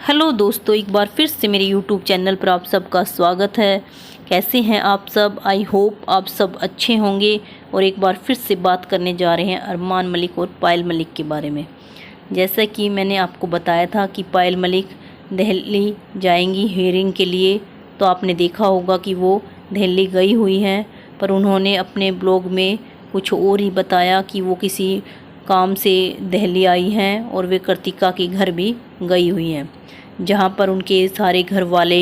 Hello दोस्तों, एक बार फिर से मेरे यूट्यूब चैनल पर आप सबका स्वागत है। कैसे हैं आप सब? आई होप आप सब अच्छे होंगे। और एक बार फिर से बात करने जा रहे हैं अरमान मलिक और पायल मलिक के बारे में। जैसा कि मैंने आपको बताया था कि पायल मलिक दिल्ली जाएंगी हियरिंग के लिए, तो आपने देखा होगा कि वो दिल्ली गई हुई हैं, पर उन्होंने अपने ब्लॉग में कुछ और ही बताया कि वो किसी काम से दिल्ली आई हैं और वे कृतिका के घर भी गई हुई हैं, जहाँ पर उनके सारे घर वाले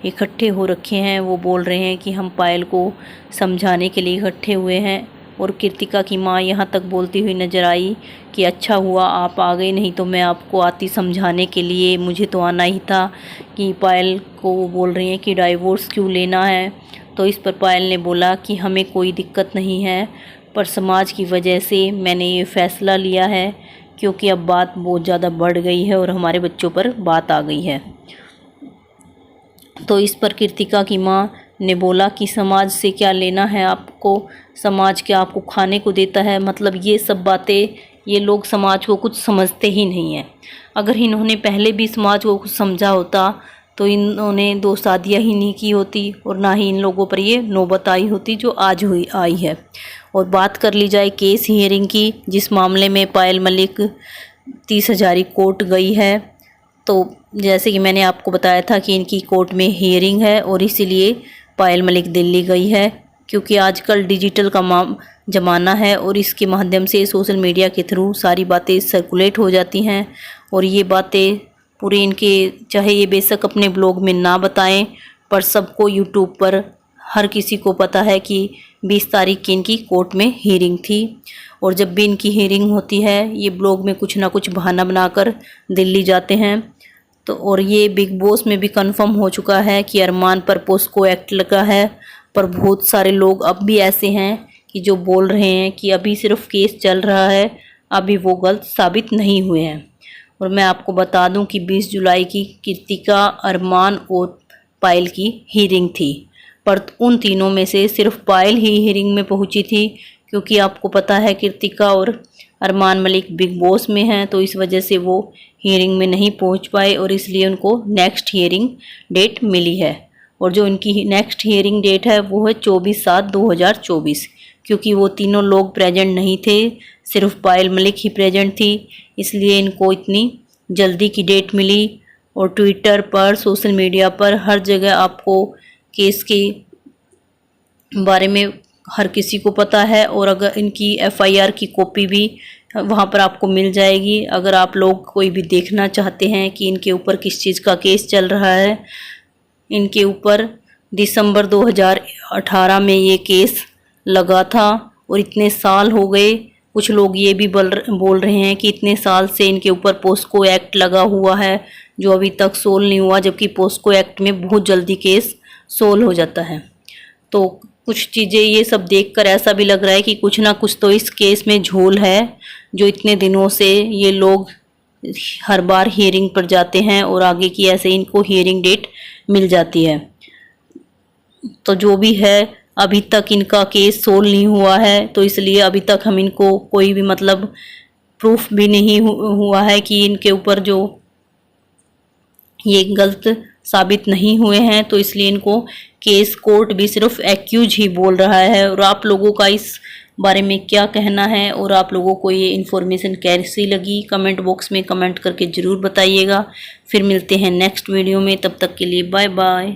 इकट्ठे हो रखे हैं। वो बोल रहे हैं कि हम पायल को समझाने के लिए इकट्ठे हुए हैं। और कृतिका की माँ यहाँ तक बोलती हुई नज़र आई कि अच्छा हुआ आप आ गए, नहीं तो मैं आपको आती समझाने के लिए, मुझे तो आना ही था। कि पायल को वो बोल रही हैं कि डाइवोर्स क्यों लेना है। तो इस पर पायल ने बोला कि हमें कोई दिक्कत नहीं है, पर समाज की वजह से मैंने ये फ़ैसला लिया है, क्योंकि अब बात बहुत ज़्यादा बढ़ गई है और हमारे बच्चों पर बात आ गई है। तो इस पर कृतिका की माँ ने बोला कि समाज से क्या लेना है आपको, समाज क्या आपको खाने को देता है? मतलब ये सब बातें, ये लोग समाज को कुछ समझते ही नहीं हैं। अगर इन्होंने पहले भी समाज को कुछ समझा होता तो इन्होंने 2 शादियाँ ही नहीं की होती और ना ही इन लोगों पर ये नौबत आई होती जो आज आई है। और बात कर ली जाए केस हियरिंग की, जिस मामले में पायल मलिक 30 हजारी कोर्ट गई है, तो जैसे कि मैंने आपको बताया था कि इनकी कोर्ट में हियरिंग है और इसीलिए पायल मलिक दिल्ली गई है, क्योंकि आजकल डिजिटल का ज़माना है और इसके माध्यम से सोशल मीडिया के थ्रू सारी बातें सर्कुलेट हो जाती हैं। और ये बातें पूरे इनके, चाहे ये बेशक अपने ब्लॉग में ना बताएं, पर सबको यूट्यूब पर हर किसी को पता है कि 20 तारीख की इनकी कोर्ट में हियरिंग थी। और जब भी इनकी हियरिंग होती है, ये ब्लॉग में कुछ ना कुछ बहाना बनाकर दिल्ली जाते हैं। तो और ये बिग बॉस में भी कंफर्म हो चुका है कि अरमान पर पोस्को एक्ट लगा है। पर बहुत सारे लोग अब भी ऐसे हैं कि जो बोल रहे हैं कि अभी सिर्फ केस चल रहा है, अभी वो गलत साबित नहीं हुए हैं। और मैं आपको बता दूं कि 20 जुलाई की कृतिका, अरमान और पायल की हियरिंग थी, पर उन तीनों में से सिर्फ पायल ही हियरिंग में पहुंची थी, क्योंकि आपको पता है कृतिका और अरमान मलिक बिग बॉस में हैं, तो इस वजह से वो हियरिंग में नहीं पहुंच पाए और इसलिए उनको नेक्स्ट हियरिंग डेट मिली है। और जो इनकी नेक्स्ट हियरिंग डेट है वो है 24/7/2024, क्योंकि वो तीनों लोग प्रेजेंट नहीं थे, सिर्फ पायल मलिक ही प्रेजेंट थी, इसलिए इनको इतनी जल्दी की डेट मिली। और ट्विटर पर, सोशल मीडिया पर, हर जगह आपको केस के बारे में हर किसी को पता है। और अगर इनकी एफआईआर की कॉपी भी वहाँ पर आपको मिल जाएगी, अगर आप लोग कोई भी देखना चाहते हैं कि इनके ऊपर किस चीज़ का केस चल रहा है। इनके ऊपर दिसंबर 2018 में ये केस लगा था और इतने साल हो गए। कुछ लोग ये भी बोल रहे हैं कि इतने साल से इनके ऊपर पोस्को एक्ट लगा हुआ है जो अभी तक सोल्व नहीं हुआ, जबकि पोस्को एक्ट में बहुत जल्दी केस सोल्व हो जाता है। तो कुछ चीज़ें ये सब देखकर ऐसा भी लग रहा है कि कुछ ना कुछ तो इस केस में झोल है, जो इतने दिनों से ये लोग हर बार हियरिंग पर जाते हैं और आगे की ऐसे इनको हियरिंग डेट मिल जाती है। तो जो भी है, अभी तक इनका केस सोल्व नहीं हुआ है, तो इसलिए अभी तक हम इनको कोई भी मतलब प्रूफ भी नहीं हुआ है कि इनके ऊपर जो ये गलत साबित नहीं हुए हैं, तो इसलिए इनको केस कोर्ट भी सिर्फ एक्यूज ही बोल रहा है। और आप लोगों का इस बारे में क्या कहना है और आप लोगों को ये इन्फॉर्मेशन कैसी लगी, कमेंट बॉक्स में कमेंट करके ज़रूर बताइएगा। फिर मिलते हैं नेक्स्ट वीडियो में, तब तक के लिए बाय बाय।